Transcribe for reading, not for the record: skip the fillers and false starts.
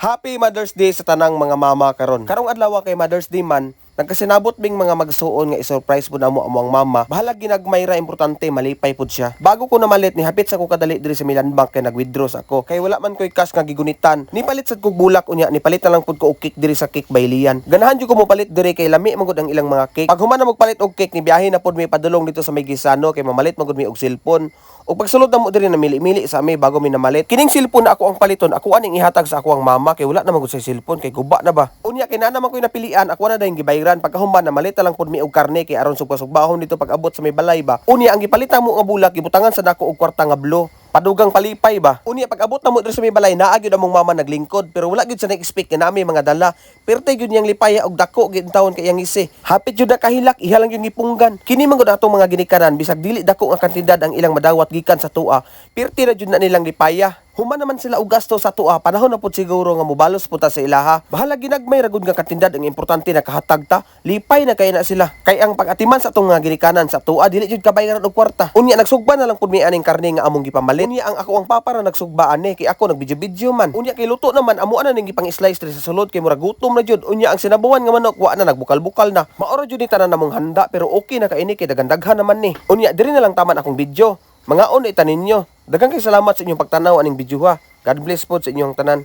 Happy Mother's Day sa tanang mga mama karon. Karong adlaw kay Mother's Day man, nagkasinabot bing mga magsuon nga i-surprise pud amo ang mama. Bahala ginagmay ra importante malipay pud siya. Bago ko na malit ni hapit sa ko kadali diri sa Milan Bank kay nag-withdraw ako. Kay wala man koy cash nga gigunitan. Ni palit sad kog bulak unya, ni palit na lang pud ko og cake diri sa Cake Baylian. Ganahan jud ko mo palit diri kay lami man gud ang ilang mga cake. Pag human na magpalit og cake ni biyahe na pud may padulong dito sa may Gisano kay mamalit man gud mi og cellphone. O pagsulod na mo diri na mili-mili sa ami bago mi namalit. Kining cellphone na ako ang paliton, ako aning ihatag sa ako ang mama kay wala na man gud sa cellphone kay guba na ba. Unya kay na naman ko napilian, ako na dayong gibayran pagkahuman na malit lang pud mi og karne kay aron sugbahon dito pag abot sa may balay ba. Unya ang gipalitan mo nga bulak gibutangan sa nako og kwarta nga blo. Padugang palipay ba. Unya pag abot na mo diri sa may balay naa gyud among mama naglingkod pero wala gyud sa na-expect nga nami mga dala. Perti gyud niyang lipaya og dako gyud tawon kay iyang isi. Hapit gyud na kahilak iha lang gyud gipunggan. Kini man gud atong mga ginikanan bisag dili dako nga kantidad ang ilang madawat gikan sa tua. Perti na gyud na nilang lipaya. Human naman sila og gasto sa tua, panahon na pud siguro nga mobalos puta sa ilaha. Bahala ginagmay ra gud nga katindad ang importante na kahatag ta. Lipay na kay na sila. Kay ang pag-atiman sa atong nga ginikanan sa tua dili jud kabayaran og kwarta. Unya nagsugba na lang pud mi aning karne nga among gipamalit. Unya ang ako ang papa ra nagsugba ani kay ako nagbidyo-bidyo man. Unya kay luto naman amo ana ning gipang-slice diri sa sulod kay mura gutom na jud. Unya ang sinabuhan nga manok wa na nagbukal-bukal na. Maoro jud ni tanan namong handa pero okay na kaini kay daghan-daghan naman ni. Unya diri na lang taman akong video. Mga on itanin ninyo. Daghang kay salamat sa inyong pagtanaw aning video ha. God bless po sa inyong tanan.